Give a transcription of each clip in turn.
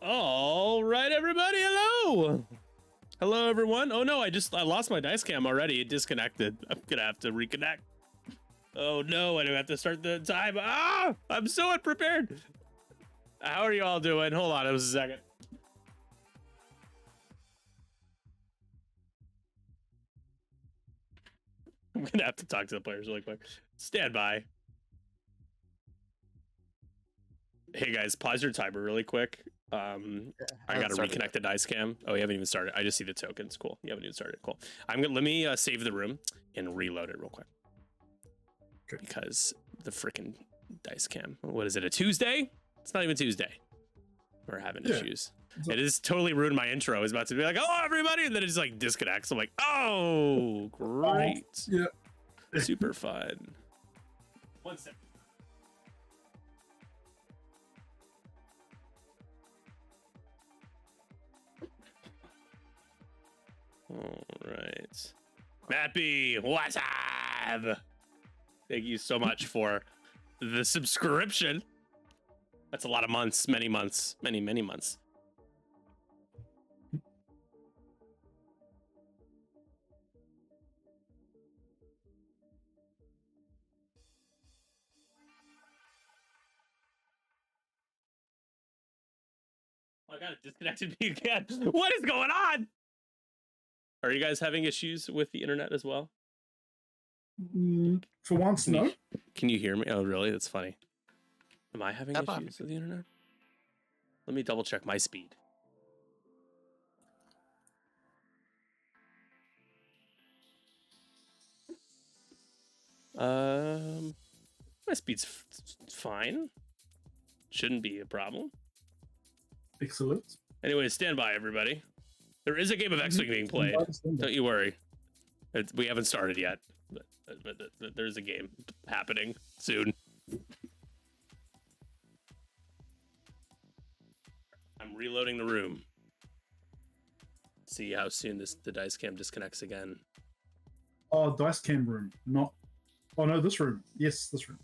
All right, everybody. Hello. Hello, everyone. Oh no, I lost my dice cam already. It disconnected. I'm gonna have to reconnect. Oh no, I do have to start the time. Ah, I'm so unprepared. How are you all doing? Hold on, it was a second. I'm gonna have to talk to the players really quick. Stand by. Hey guys, pause your timer really quick. I gotta reconnect the dice cam. Oh, you haven't even started. I just see the tokens. Cool. You haven't even started. Cool. Let me save the room and reload it real quick. Okay. Because the freaking dice cam. What is it? A Tuesday? It's not even Tuesday. We're having issues. It is totally ruined my intro. I was about to be like, "Hello, everybody," and then it just like disconnects. I'm like, "Oh, great! Yeah, super fun." 1 second. All right, Mappy, what's up? Thank you so much for the subscription. That's a lot of months, many months, many months. I got it disconnected me again. What is going on? Are you guys having issues with the internet as well? For once, no. Can you hear me? Oh, really? That's funny. Am I having issues with the internet? Let me double check my speed. My speed's fine. Shouldn't be a problem. Excellent. Anyway, stand by, everybody. There is a game of X-Wing being played. Don't you worry. We haven't started yet, but there's a game happening soon. I'm reloading the room. See how soon the dice cam disconnects again. Oh, dice cam room, not. Oh no, this room. Yes, this room.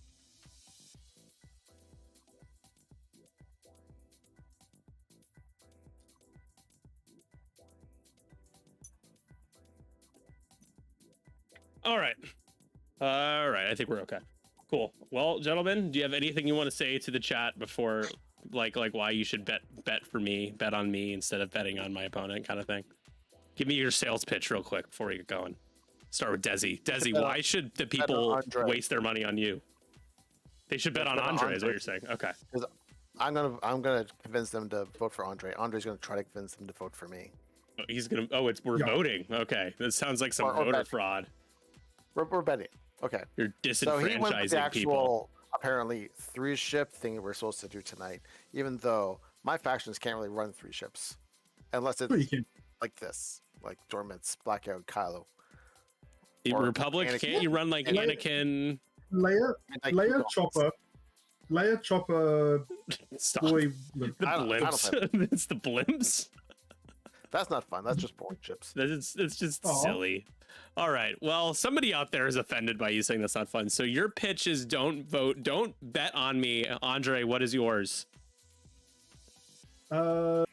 All right. I think we're okay. Cool. Well, gentlemen, do you have anything you want to say to the chat before, like why you should bet for me, bet on me instead of betting on my opponent, kind of thing? Give me your sales pitch real quick before we get going. Start with Dezy. Dezy, why should the people waste their money on you? They should bet on Andre, is what you're saying. Okay. I'm gonna convince them to vote for Andre. Andre's gonna try to convince them to vote for me. Oh, he's gonna. Oh, we're voting. Okay, that sounds like some voter fraud. We're betting. Okay. You're disenfranchising so he went with the actual, people. Apparently 3-ship thing we're supposed to do tonight, even though my factions can't really run 3 ships unless it's like this, like Dormant's, Blackout, Kylo. In Republic, Anakin. Can't you run like Anakin? Leia Chopper. Leia Chopper. Stop. Boy, the blimps. It's the blimps. That's not fun. That's just boring ships. It's just silly. All right. Well, somebody out there is offended by you saying that's not fun. So your pitch is don't vote. Don't bet on me. Andre, what is yours? Don't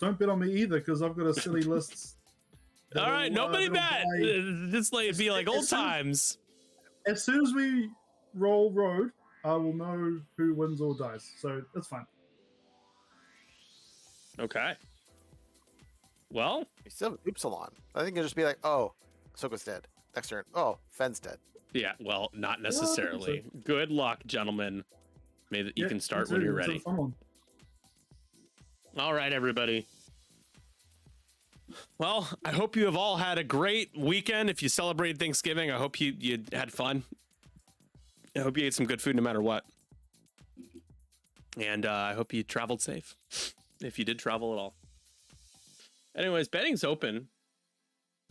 bet on me either because I've got a silly list. All right. Nobody bet. Just be like old times. As soon as we roll road, I will know who wins or dies. So that's fine. Okay. Well, we still have Upsilon. I think it'll just be like, oh, Ahsoka's dead. Next turn, oh, Fenn's dead. Yeah, well, not necessarily. Good luck, gentlemen. You can start when you're ready. All right, everybody. Well, I hope you have all had a great weekend. If you celebrated Thanksgiving, I hope you had fun. I hope you ate some good food no matter what. And I hope you traveled safe, if you did travel at all. Anyways, betting's open.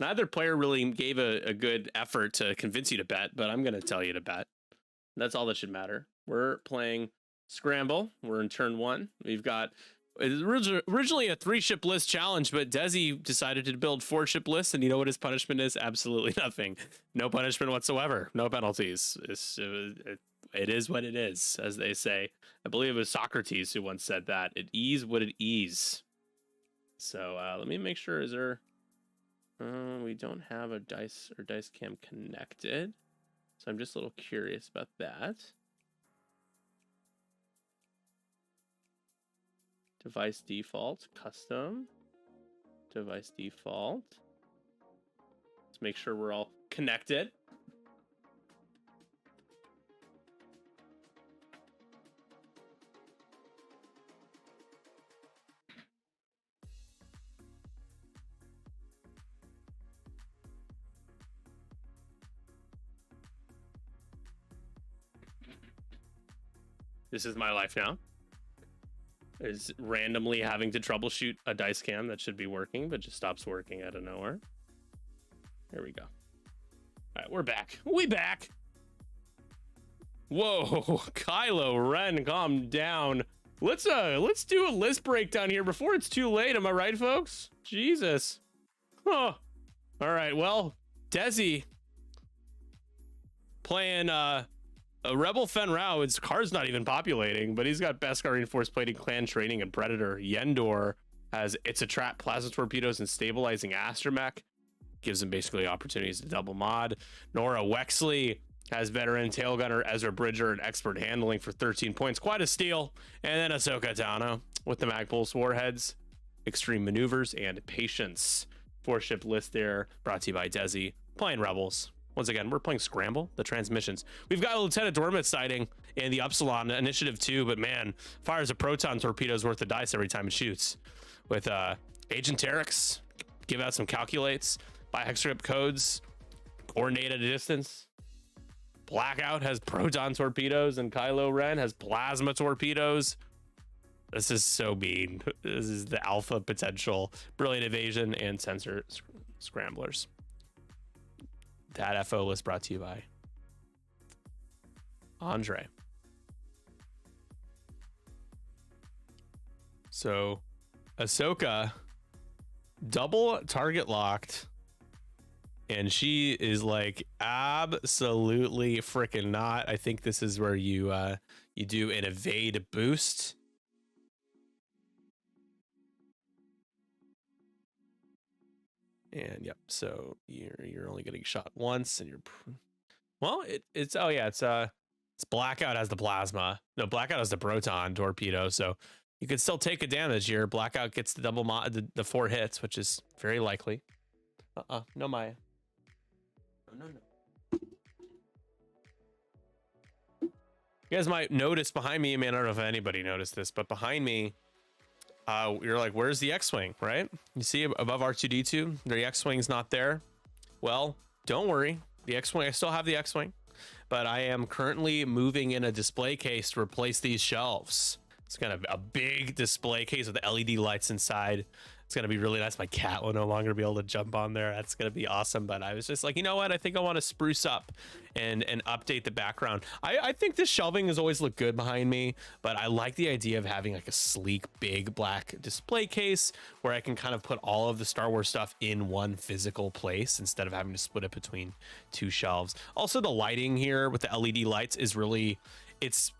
Neither player really gave a good effort to convince you to bet, but I'm going to tell you to bet. That's all that should matter. We're playing Scramble. We're in turn 1. We've got originally a 3-ship list challenge, but Dezy decided to build 4-ship lists, and you know what his punishment is? Absolutely nothing. No punishment whatsoever. No penalties. it is what it is, as they say. I believe it was Socrates who once said that. It is what it is. So let me make sure, is there... we don't have a dice or dice cam connected. So I'm just a little curious about that. Device default, custom. Device default. Let's make sure we're all connected. This is my life now. Is randomly having to troubleshoot a dice cam that should be working, but just stops working out of nowhere. There we go. All right, we're back. We back. Whoa, Kylo Ren, calm down. Let's do a list breakdown here before it's too late. Am I right, folks? Jesus. Huh. All right. Well, Dezy playing a Rebel Fen Rao. His car's not even populating, but he's got Beskar reinforced plating, clan training, and Predator. Yendor has It's a Trap, plasma torpedoes, and stabilizing astromech. Gives him basically opportunities to double mod. Nora Wexley has veteran tail gunner Ezra Bridger and expert handling for 13 points. Quite a steal. And then Ahsoka Tano with the Magpulse warheads, extreme maneuvers, and patience. 4-ship list there, brought to you by Dezy. Playing Rebels. Once again, we're playing Scramble, the transmissions. We've got a Lieutenant Dormit sighting in the Upsilon Initiative 2, but man, fires a proton torpedoes worth of dice every time it shoots. With Agent Terex, give out some calculates, buy hexagrip codes, coordinate at a distance. Blackout has proton torpedoes, and Kylo Ren has plasma torpedoes. This is so mean. This is the alpha potential. Brilliant evasion and sensor scramblers. That FO list brought to you by Andre. So Ahsoka double target locked, and she is like absolutely freaking not. I think this is where you do an evade boost. And yep, so you're only getting shot once, and it's Blackout has the plasma. No, Blackout has the proton torpedo, so you could still take a damage here. Blackout gets the double the 4 hits, which is very likely. No Maya. No. You guys might notice behind me, I mean, I don't know if anybody noticed this, but behind me, you're like, where's the X-Wing, right? You see above R2-D2, the X-Wing's not there. Well, don't worry. The X-Wing, I still have the X-Wing, but I am currently moving in a display case to replace these shelves. It's kind of a big display case with LED lights inside. It's going to be really nice. My cat will no longer be able to jump on there. That's going to be awesome. But I was just like, you know what? I think I want to spruce up and update the background. I think this shelving has always looked good behind me, but I like the idea of having like a sleek, big black display case where I can kind of put all of the Star Wars stuff in one physical place instead of having to split it between 2 shelves. Also, the lighting here with the LED lights is really, it's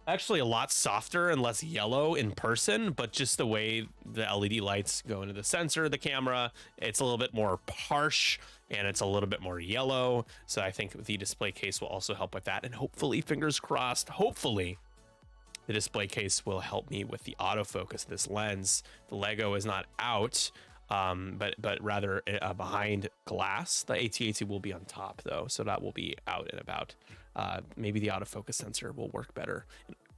actually a lot softer and less yellow in person, but just the way the LED lights go into the sensor, the camera, it's a little bit more harsh and it's a little bit more yellow. So I think the display case will also help with that. And hopefully, fingers crossed, hopefully the display case will help me with the autofocus of this lens. The Lego is not out, but rather behind glass. The AT-AT will be on top though, so that will be out and about. Maybe the autofocus sensor will work better,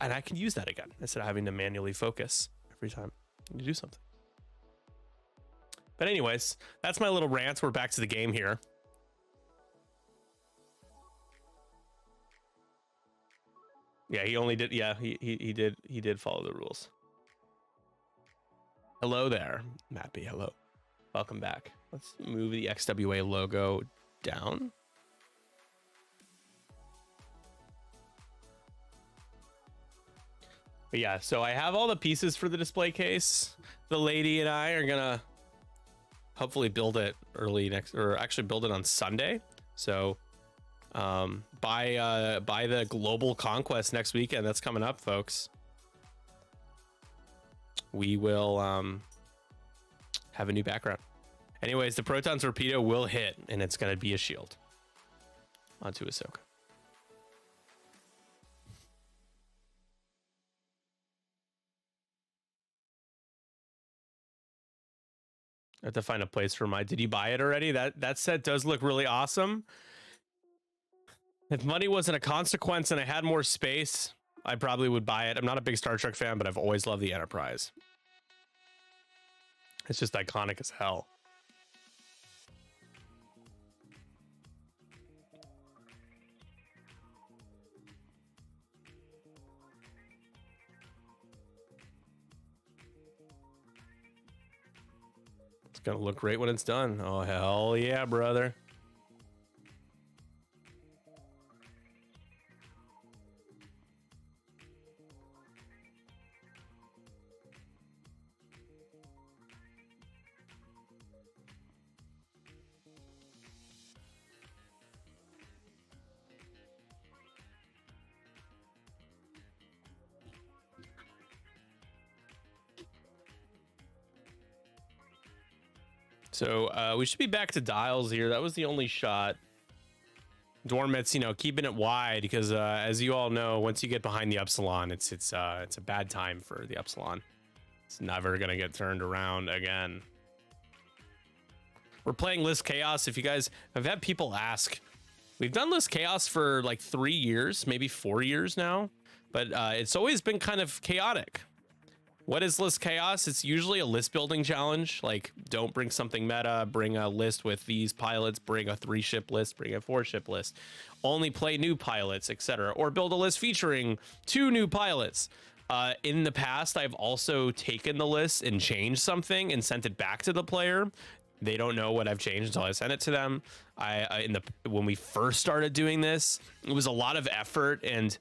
and I can use that again instead of having to manually focus every time you do something. But anyways, that's my little rant. We're back to the game here. Yeah, he only did. Yeah, he did follow the rules. Hello there, Mappy. Hello, welcome back. Let's move the XWA logo down. But yeah, so I have all the pieces for the display case. The lady and I are gonna hopefully build it early next, or actually build it on Sunday. So Buy the global conquest next weekend. That's coming up, folks. We will have a new background. Anyways, the Proton Torpedo will hit, and it's going to be a shield onto Ahsoka. I have to find a place for my... Did you buy it already? That set does look really awesome. If money wasn't a consequence and I had more space, I probably would buy it. I'm not a big Star Trek fan, but I've always loved the Enterprise. It's just iconic as hell. It's gonna look great when it's done. Oh, hell yeah, brother. So we should be back to dials here. That was the only shot. Dormit's, you know, keeping it wide because as you all know, once you get behind the Upsilon, it's a bad time for the Upsilon. It's never gonna get turned around again. We're playing List Chaos. If you guys have had people ask, we've done List Chaos for like 3 years, maybe 4 years now, but it's always been kind of chaotic. What is List Chaos? It's usually a list building challenge. Like, don't bring something meta, bring a list with these pilots, bring a 3-ship list, bring a 4-ship list, only play new pilots, etc. Or build a list featuring 2 new pilots. In the past, I've also taken the list and changed something and sent it back to the player. They don't know what I've changed until I send it to them. When we first started doing this, it was a lot of effort, and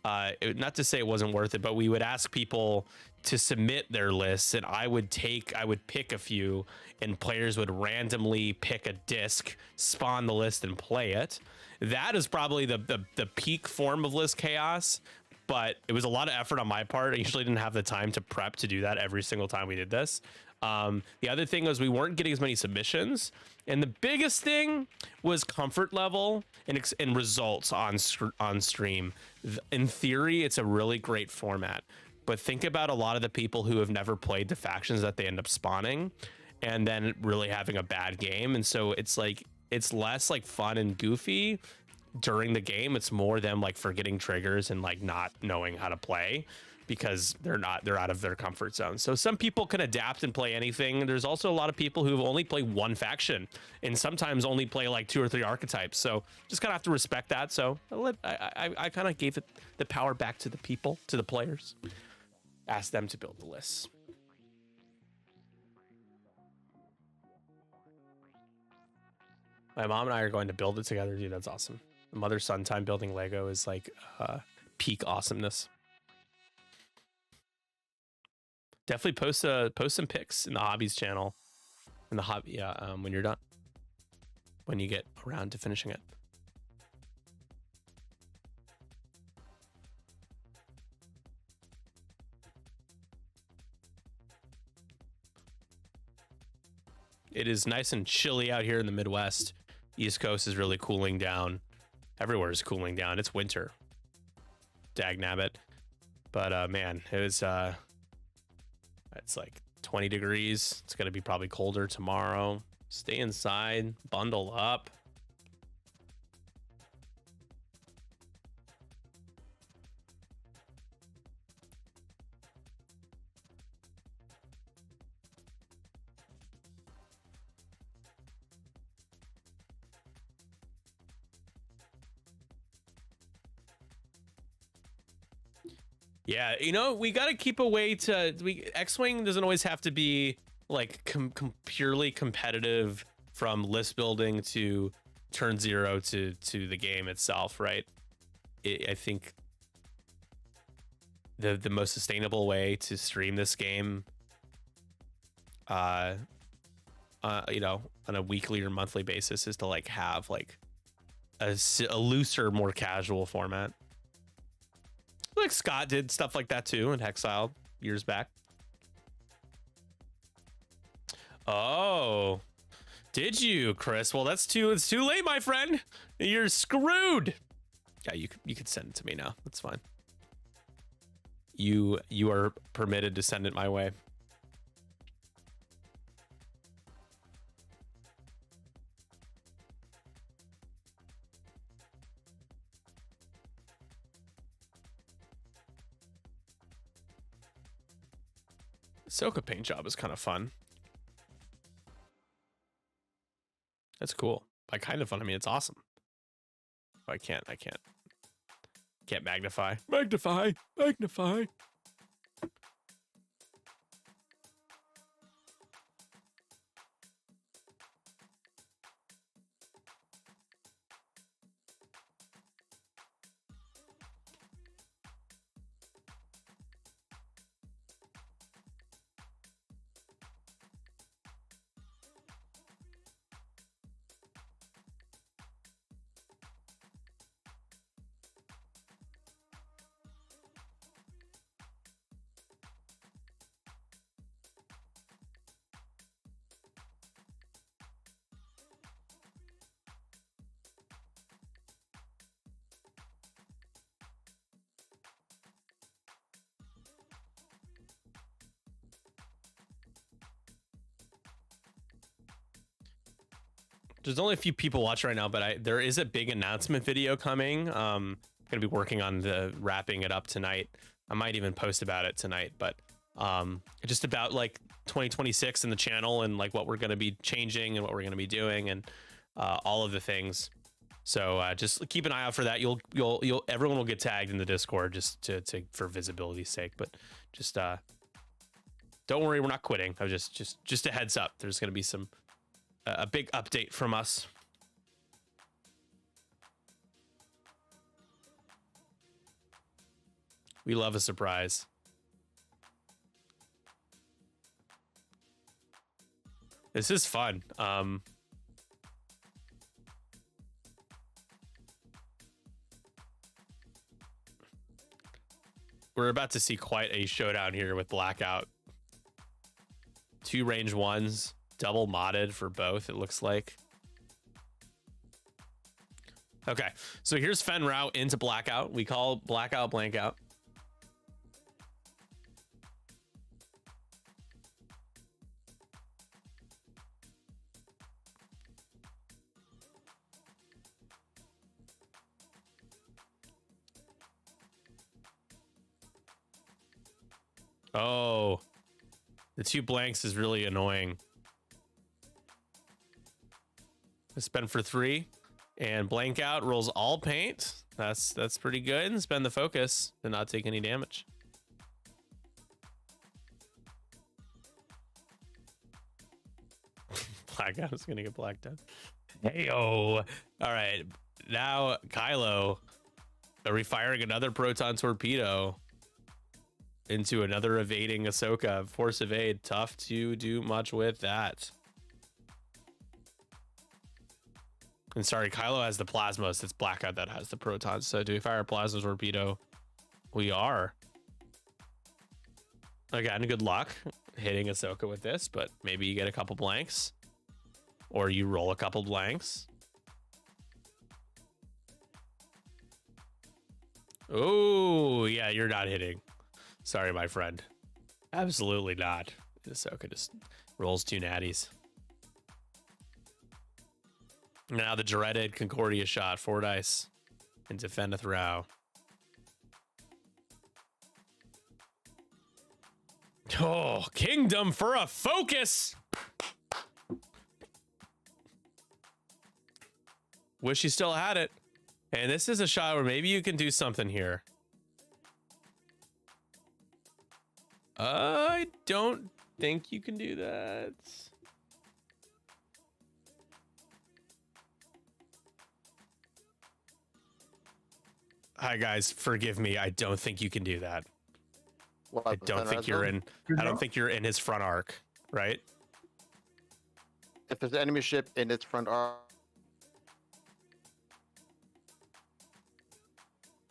not to say it wasn't worth it, but we would ask people to submit their lists, and I would pick a few, and players would randomly pick a disc, spawn the list, and play it. That is probably the peak form of List Chaos, but it was a lot of effort on my part. I usually didn't have the time to prep to do that every single time we did this. The other thing was we weren't getting as many submissions, and the biggest thing was comfort level and results on stream. In theory, it's a really great format, but think about a lot of the people who have never played the factions that they end up spawning and then really having a bad game. And so it's like, it's less like fun and goofy during the game. It's more them like forgetting triggers and like not knowing how to play because they're out of their comfort zone. So some people can adapt and play anything. There's also a lot of people who've only played one faction and sometimes only play like 2 or 3 archetypes. So just kind of have to respect that. So I kind of gave the power back to the people, to the players. Ask them to build the lists. My mom and I are going to build it together, dude. That's awesome. Mother-son time building Lego is like peak awesomeness. Definitely post some pics in the hobbies channel, in the hobby, when you're done, when you get around to finishing it. It is nice and chilly out here in the Midwest. East Coast is really cooling down. Everywhere is cooling down. It's winter. Dagnabbit. But man, it was it's like 20 degrees. It's gonna be probably colder tomorrow. Stay inside, bundle up. Yeah, you know, we got to keep a way to... X-Wing doesn't always have to be, like, purely competitive from list building to turn 0 to the game itself, right? I think the most sustainable way to stream this game, you know, on a weekly or monthly basis is to, like, have, like, a looser, more casual format. Like Scott did stuff like that too in Hexiled years back. Oh, did you, Chris? Well, it's too late, my friend. You're screwed. Yeah, you could send it to me now. That's fine. You are permitted to send it my way. Ahsoka paint job is kind of fun. That's cool. By kind of fun, I mean it's awesome. I can't magnify. Magnify. There's only a few people watching right now, but there is a big announcement video coming. Gonna be working on wrapping it up tonight. I might even post about it tonight, but just about like 2026 and the channel and like what we're gonna be changing and what we're gonna be doing and all of the things. So just keep an eye out for that. Everyone will get tagged in the Discord just for visibility's sake. But just don't worry, we're not quitting. I was just a heads up. There's gonna be a big update from us. We love a surprise. This is fun. We're about to see quite a showdown here with Blackout. 2 range 1s. Double modded for both, it looks like. Okay, so here's Fen Rao into Blackout. We call Blackout blank out. Oh, the 2 blanks is really annoying. Spend for 3 and blank out, rolls all paint. That's pretty good. And spend the focus to not take any damage. Blackout is gonna get blacked out. Heyo. All right, now Kylo refiring another proton torpedo into another evading Ahsoka. Force evade, tough to do much with that. And sorry, Kylo has the plasmas. It's Blackout that has the protons. So do we fire a plasma torpedo? We are. Again, good luck hitting Ahsoka with this, but maybe you get a couple blanks. Or you roll a couple blanks. Oh, yeah, you're not hitting. Sorry, my friend. Absolutely not. Ahsoka just rolls 2 natties. Now the dreaded Concordia shot, 4 dice into Fenneth Rao. Oh, Kingdom for a focus. Wish you still had it. And this is a shot where maybe you can do something here. I don't think you can do that. Hi guys, forgive me. I don't think you can do that. What, I don't think you're in. I don't think you're in his front arc, right? If there's an enemy ship in its front arc,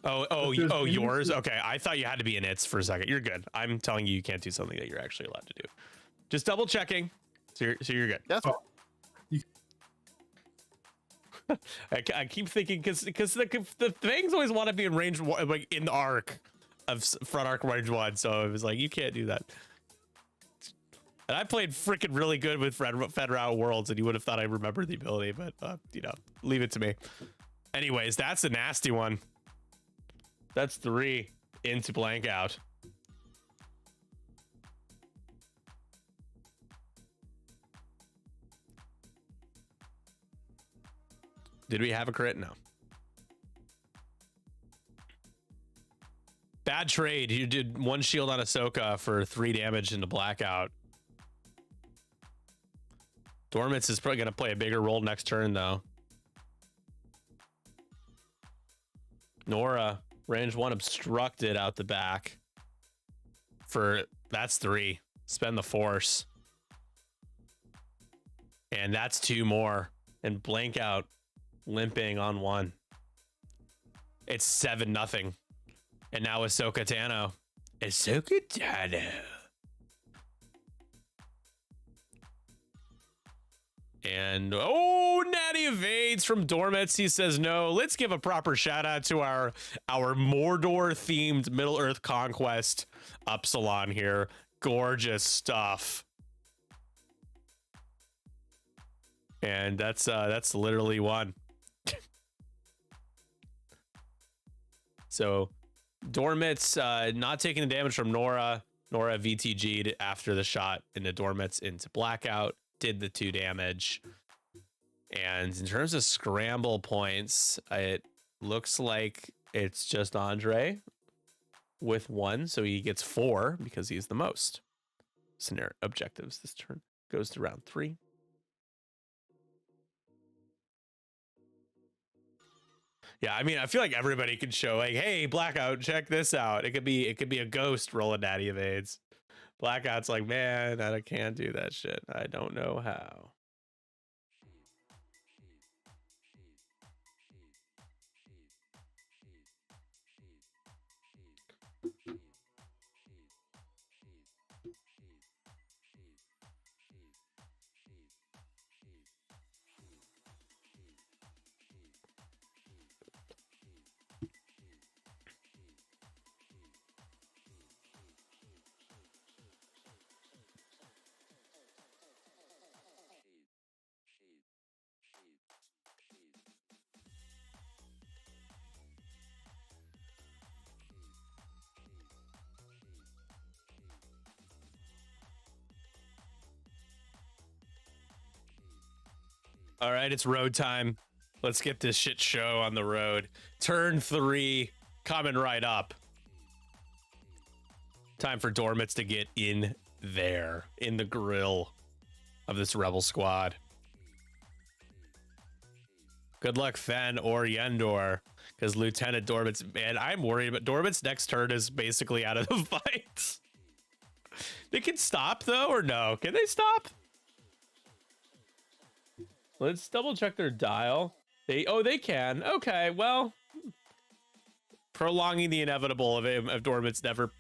Oh, yours? Okay, I thought you had to be in its for a second. You're good. I'm telling you, you can't do something that you're actually allowed to do. Just double checking. So you're good. Yes. I keep thinking because the things always want to be in range one, like in the arc of front arc range one. So it was like, you can't do that. And I played freaking really good with Federal Worlds, and you would have thought I remembered the ability, but you know, leave it to me. Anyways, that's a nasty one. That's 3 into blank out. Did we have a crit? No. Bad trade. You did 1 shield on Ahsoka for 3 damage into blackout. Dormitz is probably going to play a bigger role next turn, though. Nora, range 1 obstructed out the back. That's 3. Spend the force. And that's 2 more. And blank out, limping on 1. It's 7-0. And now Ahsoka Tano. Ahsoka Tano. And oh, Natty evades from Dormitz. He says no. Let's give a proper shout out to our Mordor themed Middle Earth conquest Upsilon here. Gorgeous stuff. And that's literally one. So Dormitz not taking the damage from Nora. Nora VTG'd after the shot into Dormitz into blackout. Did the 2 damage. And in terms of scramble points, it looks like it's just Andre with 1, so he gets 4 because he's the most. Scenario objectives this turn goes to round 3. Yeah, I mean, I feel like everybody could show like, hey, blackout, check this out. It could be a ghost rolling Natty evades. Blackout's like, man, I can't do that shit. I don't know how. All right, it's road time. Let's get this shit show on the road. Turn 3, coming right up. Time for Dormitz to get in there, in the grill of this rebel squad. Good luck, Fen or Yendor, because Lieutenant Dormitz, man, I'm worried, but Dormitz next turn is basically out of the fight. They can stop, though, or no? Can they stop? Let's double check their dial. They can. Okay, well, prolonging the inevitable of Dormitz never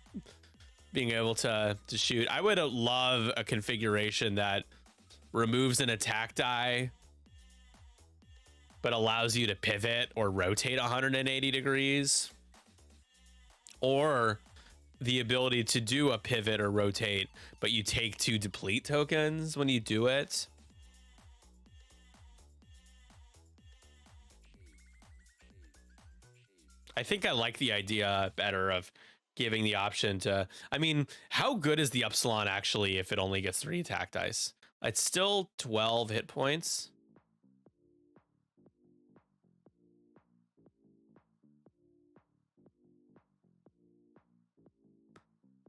being able to shoot. I would love a configuration that removes an attack die, but allows you to pivot or rotate 180 degrees, or the ability to do a pivot or rotate, but you take 2 deplete tokens when you do it. I think I like the idea better of giving the option to, I mean, how good is the Upsilon actually if it only gets 3 attack dice? It's still 12 hit points.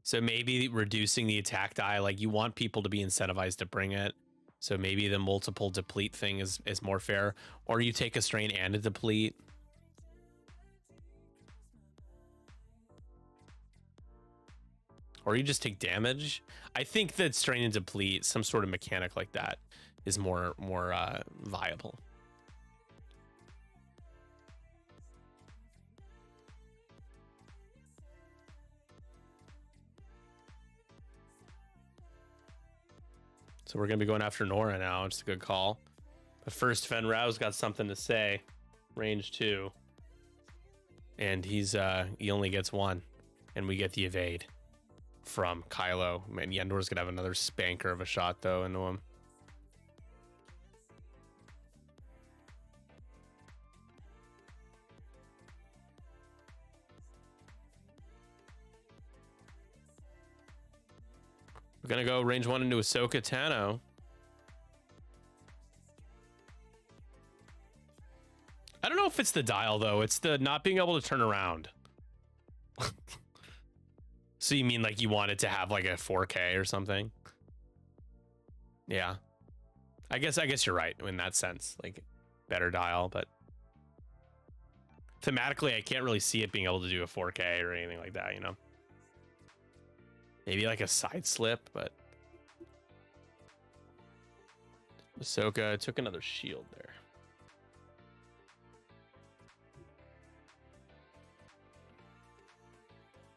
So maybe reducing the attack die, like you want people to be incentivized to bring it. So maybe the multiple deplete thing is more fair, or you take a strain and a deplete. Or you just take damage. I think that strain and deplete, some sort of mechanic like that, is more viable. So we're gonna be going after Nora now. It's a good call. But first, Fen Rao's got something to say. Range 2. And he only gets 1. And we get the evade from Kylo. Man, Yendor's gonna have another spanker of a shot though into him. We're gonna go range 1 into Ahsoka Tano. I don't know if it's the dial though. It's the not being able to turn around. So you mean like you want it to have like a 4K or something? Yeah. I guess you're right in that sense. Like better dial, but thematically I can't really see it being able to do a 4K or anything like that, you know? Maybe like a side slip, but Ahsoka took another shield there.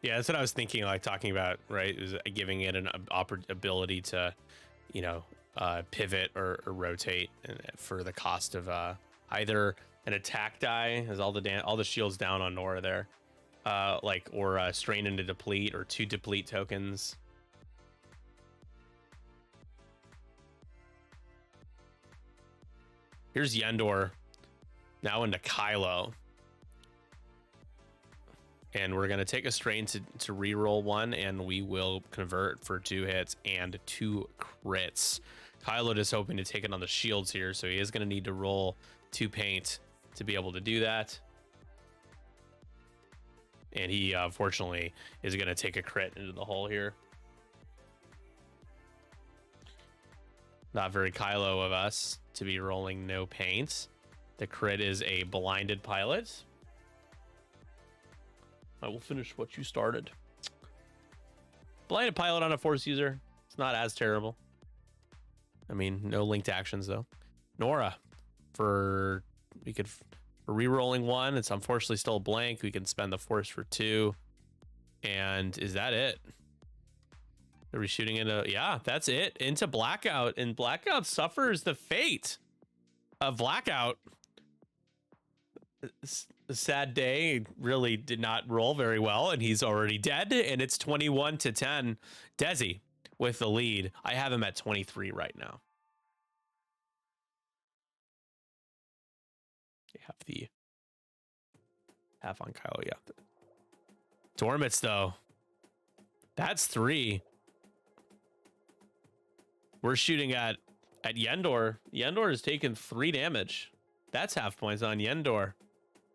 Yeah, that's what I was thinking, like talking about, right? Is giving it an ability to, you know, pivot or rotate for the cost of either an attack die, has all the shields down on Nora there, like or strain into deplete or 2 deplete tokens. Here's Yendor now into Kylo. And we're going to take a strain to reroll 1, and we will convert for 2 hits and 2 crits. Kylo just hoping to take it on the shields here, so he is going to need to roll 2 paint to be able to do that. And he, unfortunately, is going to take a crit into the hole here. Not very Kylo of us to be rolling no paint. The crit is a blinded pilot. I will finish what you started. Blinded pilot on a force user. It's not as terrible. I mean, no linked actions though. Nora, for re-rolling 1. It's unfortunately still a blank. We can spend the force for 2. And is that it? Are we shooting into? Yeah, that's it. Into Blackout, and Blackout suffers the fate of Blackout. A sad day. Really did not roll very well, and he's already dead. And it's 21-10. Dezy with the lead. I have him at 23 right now. You have the half on Kyle. Yeah. Dormits though. That's 3. We're shooting at Yendor. Yendor has taken 3 damage. That's half points on Yendor.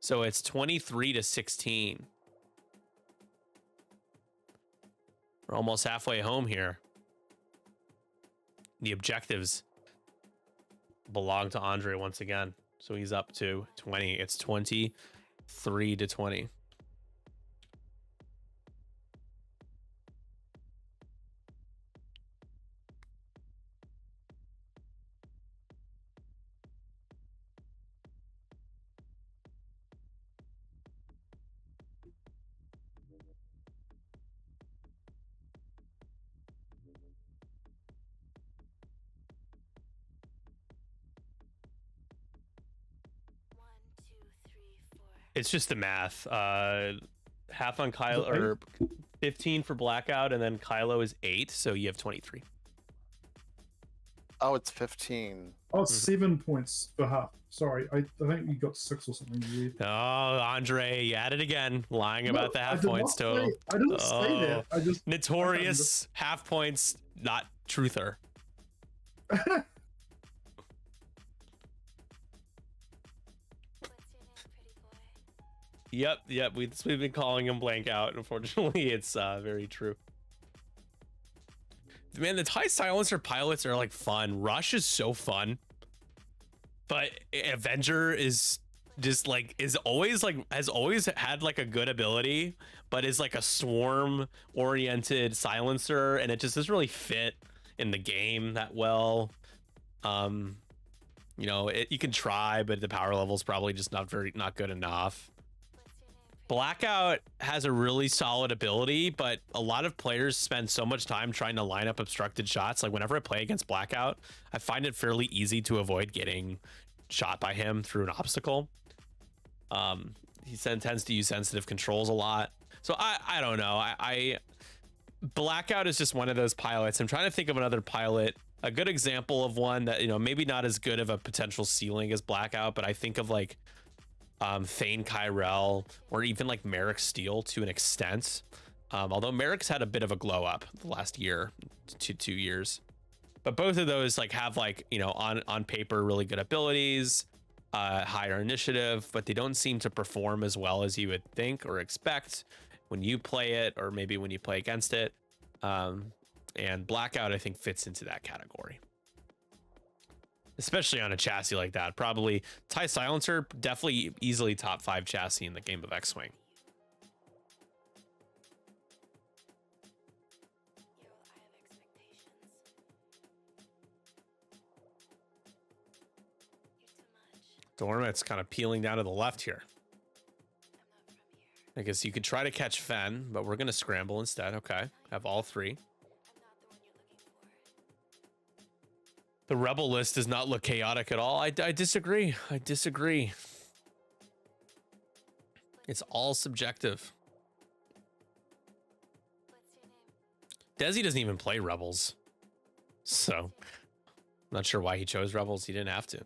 So it's 23-16. We're almost halfway home here. The objectives belong to Andre once again. So he's up to 20. It's 23-20. It's just the math. Half on Kylo, or 15 for Blackout, and then Kylo is 8, so you have 23. Oh, it's 15. Oh, 7 points for half. Sorry, I think you got 6 or something weird. Oh, Andre, you at it again, lying about the half points total. I didn't say that. I just notorious half points, not truther. Yep. We've been calling him blank out. Unfortunately, it's very true. Man, the TIE Silencer pilots are like fun. Rush is so fun, but Avenger is just like has always had like a good ability, but is like a swarm oriented silencer, and it just doesn't really fit in the game that well. You know, you can try, but the power level is probably just not good enough. Blackout has a really solid ability, but a lot of players spend so much time trying to line up obstructed shots. Like whenever I play against Blackout, I find it fairly easy to avoid getting shot by him through an obstacle. He tends to use sensitive controls a lot. So I don't know. Blackout is just one of those pilots. I'm trying to think of another pilot. A good example of one that, you know, maybe not as good of a potential ceiling as Blackout, but I think of like Thane Kyrell or even like Merrick Steele to an extent. Although Merrick's had a bit of a glow up the last year to 2 years. But both of those like have like, you know, on paper really good abilities, higher initiative, but they don't seem to perform as well as you would think or expect when you play it, or maybe when you play against it. And Blackout, I think, fits into that category, especially on a chassis like that. Probably TIE Silencer, definitely easily top 5 chassis in the game of X-Wing. Dormit's kind of peeling down to the left here. I guess you could try to catch Fen, but we're going to scramble instead. Okay, have all 3. The rebel list does not look chaotic at all. I disagree. I disagree. It's all subjective. Dezy doesn't even play rebels, so I'm not sure why he chose rebels. He didn't have to.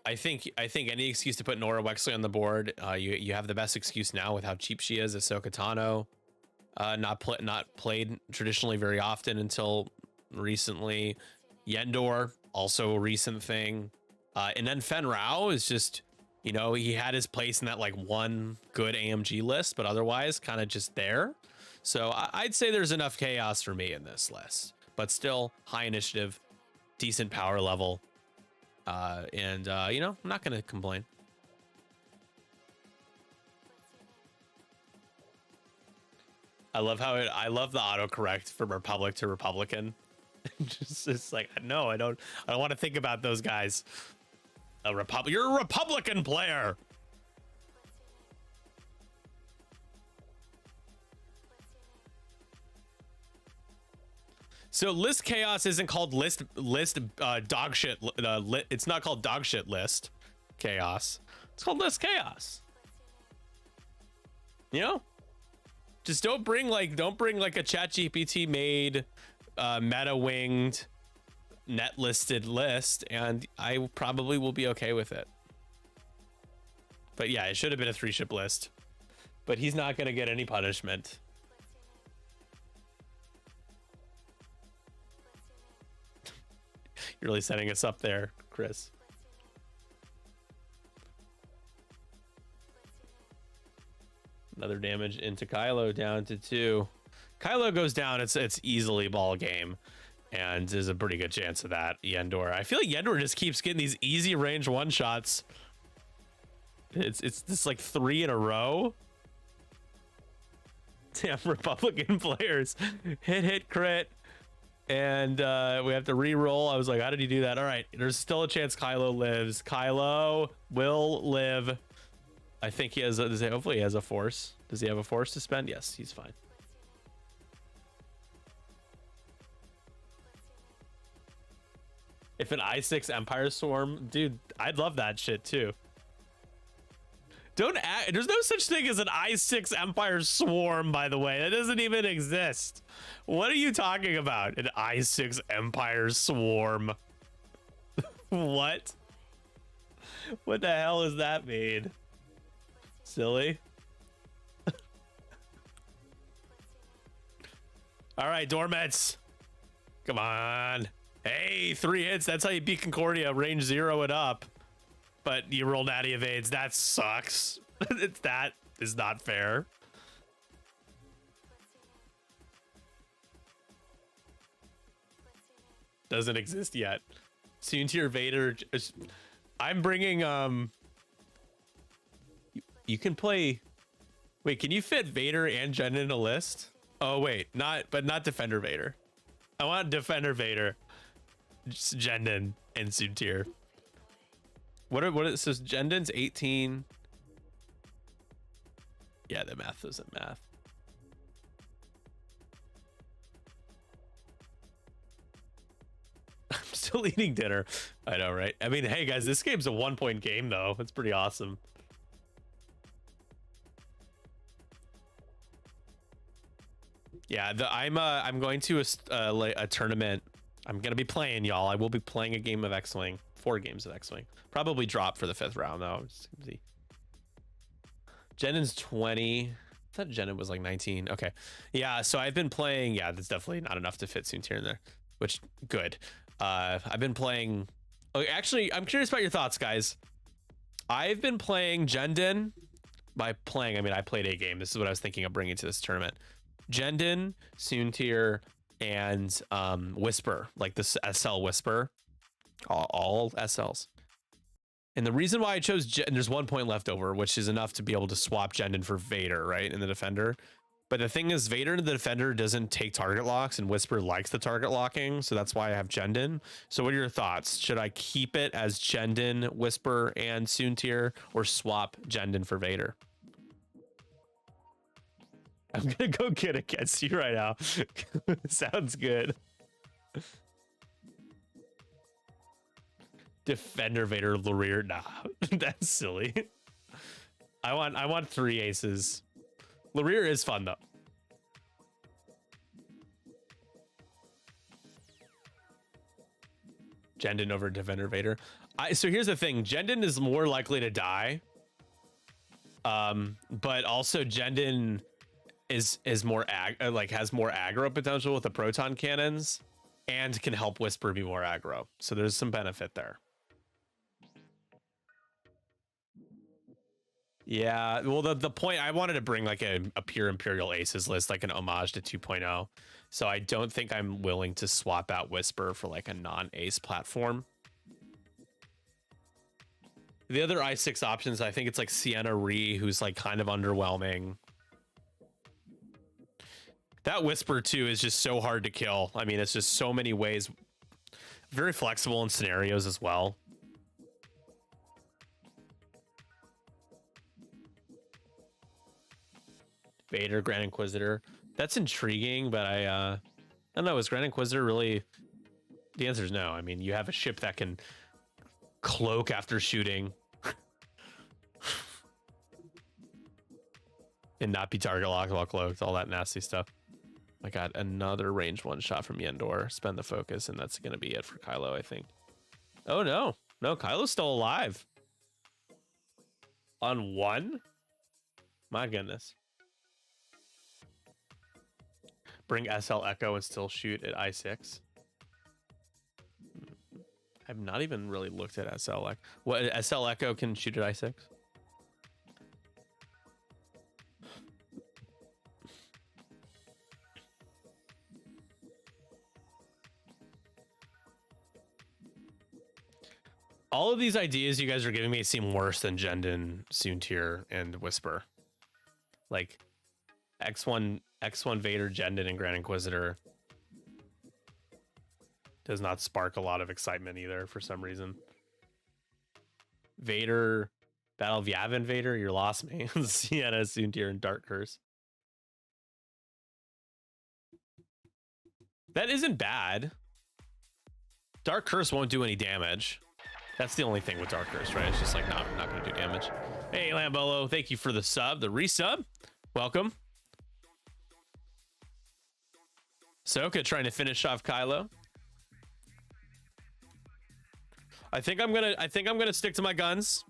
I think any excuse to put Nora Wexley on the board, you have the best excuse now with how cheap she is. Ahsoka Tano, not played traditionally very often until recently. Yendor, also a recent thing. And then Fen Rao is just, you know, he had his place in that like one good AMG list, but otherwise kind of just there. So I'd say there's enough chaos for me in this list, but still high initiative, decent power level. You know, I'm not going to complain. I love the autocorrect from Republic to Republican. It's like, no, I don't want to think about those guys. You're a Republican player. So list chaos isn't called list dog shit. It's not called dog shit list chaos. It's called list chaos. You know, just don't bring like a ChatGPT made meta winged net listed list, and I probably will be okay with it. But yeah, it should have been a 3-ship list, but he's not gonna get any punishment. You're really setting us up there, Chris. Another damage into Kylo, down to 2. Kylo goes down, it's easily ball game, and there's a pretty good chance of that. Yendor, I feel like Yendor just keeps getting these easy range one shots. It's just like 3 in a row. Damn, Republican players. Hit crit. And we have to re-roll. I was like, how did he do that? All right, there's still a chance Kylo lives. Kylo will live. I think he has hopefully he has a force. Does he have a force to spend? Yes, he's fine. If an I-6 Empire Swarm, dude, I'd love that shit too. There's no such thing as an I-6 Empire Swarm, by the way. That doesn't even exist. What are you talking about? An I-6 Empire Swarm. What? What the hell does that mean? Silly. All right, Dormets. Come on. Hey, 3 hits. That's how you beat Concordia. Range 0 it up. But you roll natty evades. That sucks. That is not fair. Doesn't exist yet. Soon-tier Vader. I'm bringing you can play. Wait, can you fit Vader and Jen in a list? Oh wait, not Defender Vader. I want Defender Vader, Jendon, and Soon-tier. What is so Jendon's 18? Yeah, the math isn't math. I'm still eating dinner. I know, right? I mean, hey guys, this game's a 1-point game though. It's pretty awesome. Yeah, I'm going to a tournament. I'm gonna be playing, y'all. I will be playing a game of X-Wing, 4 games of X-Wing. Probably drop for the 5th round though. Jennon's 20. I thought Jennon was like 19. Okay, yeah. So I've been playing. Yeah, that's definitely not enough to fit Soontir in there. Which good. I've been playing. Oh, actually, I'm curious about your thoughts, guys. I've been playing Jendon. By playing, I mean I played a game. This is what I was thinking of bringing to this tournament. Jendon, Soontir, and Whisper, like this SL Whisper, all SLs. And the reason why I chose and there's 1 point left over, which is enough to be able to swap Jendon for Vader, right, in the Defender. But the thing is, Vader in the Defender doesn't take target locks, and Whisper likes the target locking, so that's why I have Jendon. So what are your thoughts? Should I keep it as Jendon, Whisper, and Soontir, or swap Jendon for Vader? I'm gonna go get against you right now. Sounds good. Defender Vader Lurir. Nah, that's silly. I want 3 aces. Lurir is fun though. Jendon over Defender Vader. So here's the thing. Jendon is more likely to die. But also Jendon is more has more aggro potential with the proton cannons and can help Whisper be more aggro. So there's some benefit there. Yeah, well, the point I wanted to bring like a pure Imperial Aces list, like an homage to 2.0. So I don't think I'm willing to swap out Whisper for like a non-ace platform. The other i6 options, I think it's like Sienna Ree, who's like kind of underwhelming. That Whisper too is just so hard to kill. I mean, it's just so many ways. Very flexible in scenarios as well. Vader, Grand Inquisitor. That's intriguing, but I don't know. Is Grand Inquisitor really? The answer is no. I mean, you have a ship that can cloak after shooting and not be target locked while cloaked. All that nasty stuff. I got another range 1 shot from Yendor. Spend the focus, and that's going to be it for Kylo, I think. Oh, no. No, Kylo's still alive. On 1? My goodness. Bring SL Echo and still shoot at I6. I've not even really looked at SL Echo. What, SL Echo can shoot at I6? All of these ideas you guys are giving me seem worse than Jendon, Soontir, and Whisper. Like X1 Vader, Jendon, and Grand Inquisitor does not spark a lot of excitement either for some reason. Vader, Battle of Yavin Vader, you lost me. Sienna, Soontir, and Dark Curse. That isn't bad. Dark Curse won't do any damage. That's the only thing with Dark Curse, right? It's just like not going to do damage. Hey, Lambolo, thank you for the sub, the resub. Welcome. Soka trying to finish off Kylo. I think I'm gonna stick to my guns.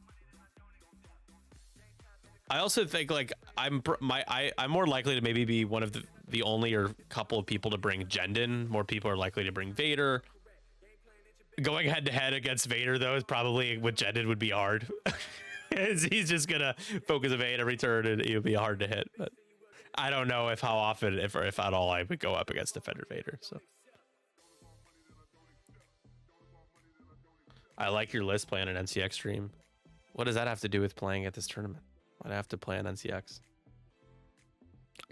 I also think like I'm more likely to maybe be one of the only or couple of people to bring Jendon. More people are likely to bring Vader. Going head to head against Vader though is probably with Jendon would be hard. He's just gonna focus evade every turn and it would be hard to hit. But I don't know how often, if at all, I would go up against Defender Vader. So I like your list playing an NCX stream. What does that have to do with playing at this tournament? Why'd I have to play on NCX?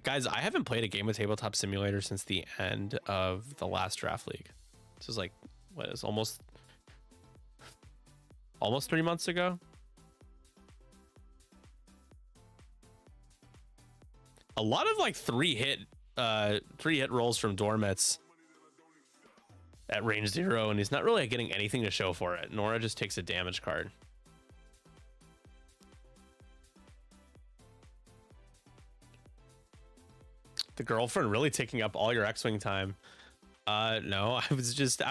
Guys, I haven't played a game of Tabletop Simulator since the end of the last draft league. This is like, what is almost almost 3 months ago. A lot of like three hit rolls from Dormits at range 0, and he's not really getting anything to show for it. Nora just takes a damage card. The girlfriend really taking up all your X-Wing time. No, I was just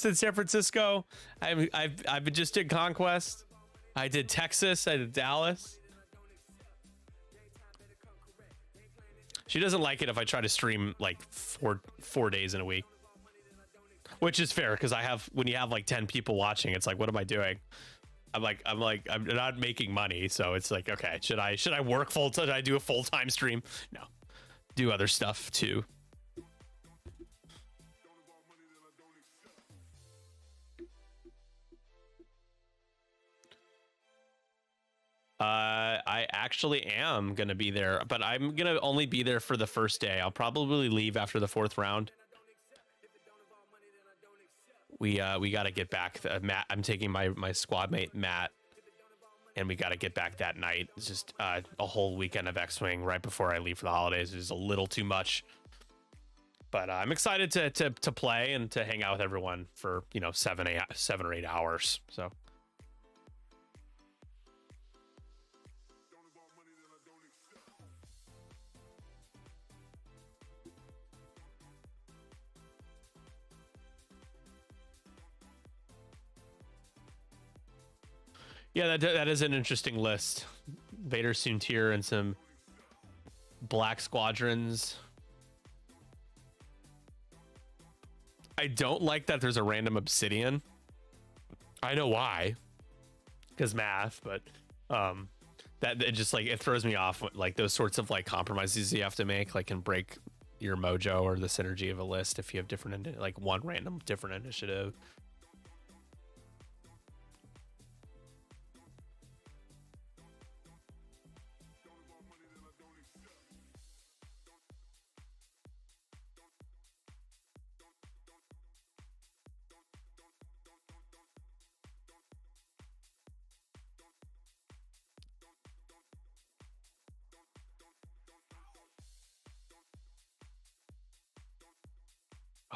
in San Francisco. I've just did Conquest. I did Texas. I did Dallas. She doesn't like it if I try to stream like four days in a week, which is fair because when you have like 10 people watching, it's like, what am I doing? I'm not making money, so it's like, okay, should I work full time? Should I do a full-time stream? No, do other stuff too. I actually am gonna be there, but I'm gonna only be there for the first day. I'll probably leave after the 4th round. We got to get back. Matt, I'm taking my squad mate Matt, and we got to get back that night. It's just a whole weekend of X-Wing right before I leave for the holidays is a little too much. But I'm excited to play and to hang out with everyone for 7 or 8 hours. So. Yeah, that is an interesting list. Vader Soontir and some black squadrons. I don't like that there's a random obsidian. I know why, because math, but that it just like it throws me off. Like those sorts of like compromises you have to make, like can break your mojo or the synergy of a list if you have different like one random different initiative.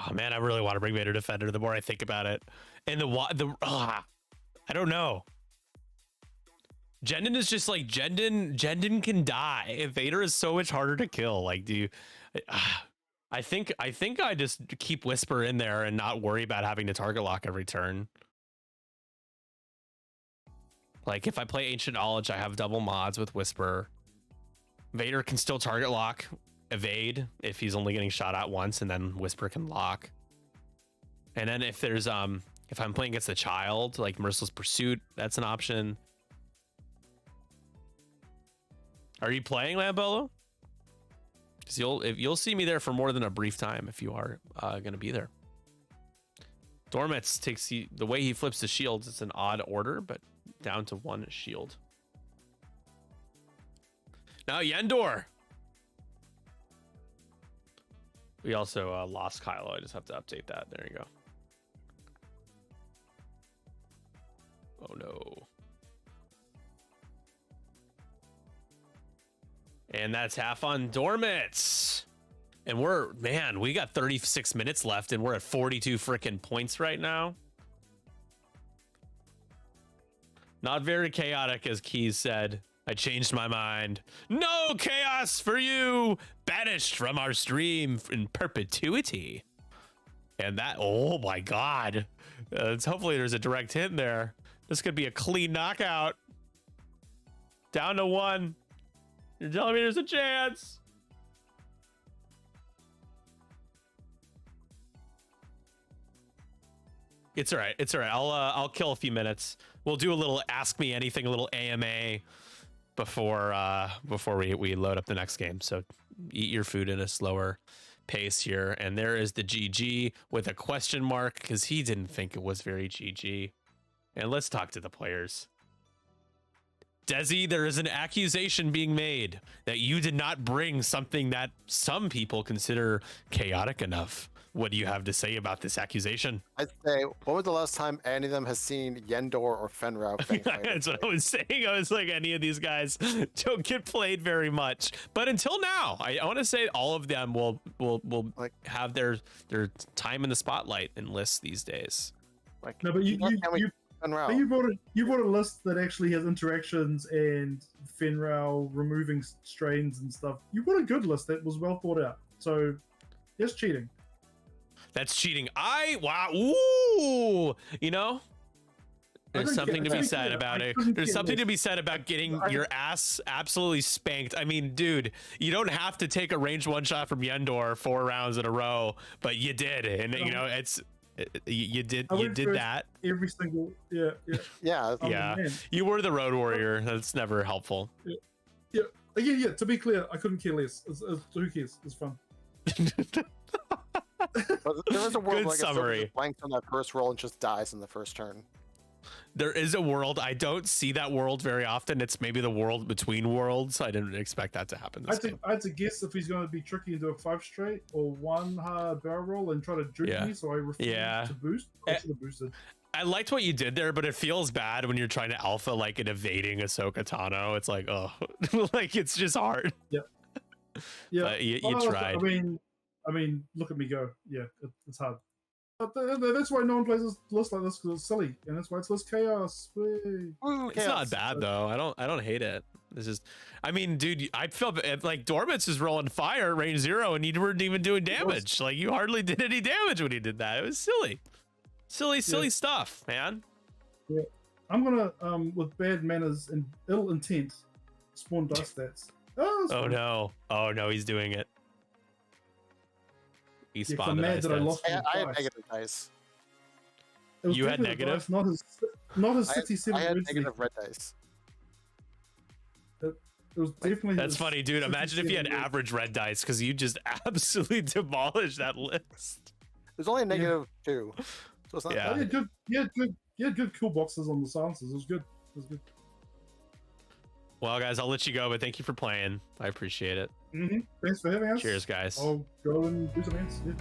Oh man, I really want to bring Vader Defender the more I think about it. And I don't know. Jendon is just like Jendon can die. Vader is so much harder to kill. Like, I think I just keep Whisper in there and not worry about having to target lock every turn. Like if I play Ancient Knowledge, I have double mods with Whisper. Vader can still target lock, evade if he's only getting shot at once, and then Whisper can lock. And then if there's if I'm playing against the child, like Merciless Pursuit, that's an option. Are you playing Lambolo? Because you'll see me there for more than a brief time if you are gonna be there. Dormitz takes the way he flips the shields, it's an odd order, but down to 1 shield. Now Yendor. We also lost Kylo. I just have to update that. There you go. Oh no. And that's half on Dormitz. And we got 36 minutes left and we're at 42 freaking points right now. Not very chaotic, as Keys said. I changed my mind. No chaos for you! Banished from our stream in perpetuity. And that, oh my god. Hopefully there's a direct hit there. This could be a clean knockout. Down to 1. You're telling me there's a chance? It's all right. It's all right. I'll kill a few minutes. We'll do a little Ask Me Anything, a little AMA before we load up the next game. So eat your food in a slower pace here. And there is the GG with a question mark because he didn't think it was very GG. And let's talk to the players. Dezy, there is an accusation being made that you did not bring something that some people consider chaotic enough What do you have to say about this accusation? I'd say, when was the last time any of them has seen Yendor or Fenrau? That's what I was saying. I was like, any of these guys don't get played very much. But until now, I want to say all of them will Like- have their time in the spotlight and lists these days. Like, No, but you Fenrau. brought a list that actually has interactions and Fenrau removing strains and stuff. You brought a good list that was well thought out. So, it's cheating. That's cheating. Wow. Ooh. You know, there's something to be said about it. There's something to be said about getting your ass absolutely spanked. I mean, dude, you don't have to take a range one shot from Yendor 4 rounds in a row, but you did, and you know you did that. Every single yeah. Yeah. Yeah, Man. you were the road warrior. That's never helpful. Yeah. To be clear, I couldn't care less. Who cares? It's fun. But there is a world Good like summary. a blanks on that first roll and just dies in the first turn. There is a world. I don't see that world very often. It's maybe the world between worlds. I didn't expect that to happen this game. I had to guess if he's going to be tricky and do a 5 straight or 1 hard barrel roll and try to juke me, so I refuse to boost. I should have boosted. I liked what you did there, but it feels bad when you're trying to alpha like an evading Ahsoka Tano. It's like, oh, like it's just hard. Yeah. But you tried. I mean, look at me go. Yeah, it's hard. But that's why no one plays this list like this, because it's silly, and that's why it's list chaos. Whee. Ooh, It's not bad though. I don't hate it. This is, I mean, dude, I felt like Dormitz is rolling fire at range 0, and you weren't even doing damage. Like you hardly did any damage when he did that. It was silly stuff, man. Yeah, I'm gonna with bad manners and ill intent spawn dice stats. Oh no, he's doing it. He spawned I'm mad that I lost. I had negative dice. You had negative? Dice, not his 67. I had red negative dice. red dice. It was definitely. That's funny, dude. Imagine if you had average red dice, because you just absolutely demolished that list. There's only a negative 2. So it's not Yeah. bad. You had good cool boxes on the silences. It was good. Well, guys, I'll let you go, but thank you for playing. I appreciate it. Thanks for having us. Cheers, guys. I'll go and do some ants. Yeah.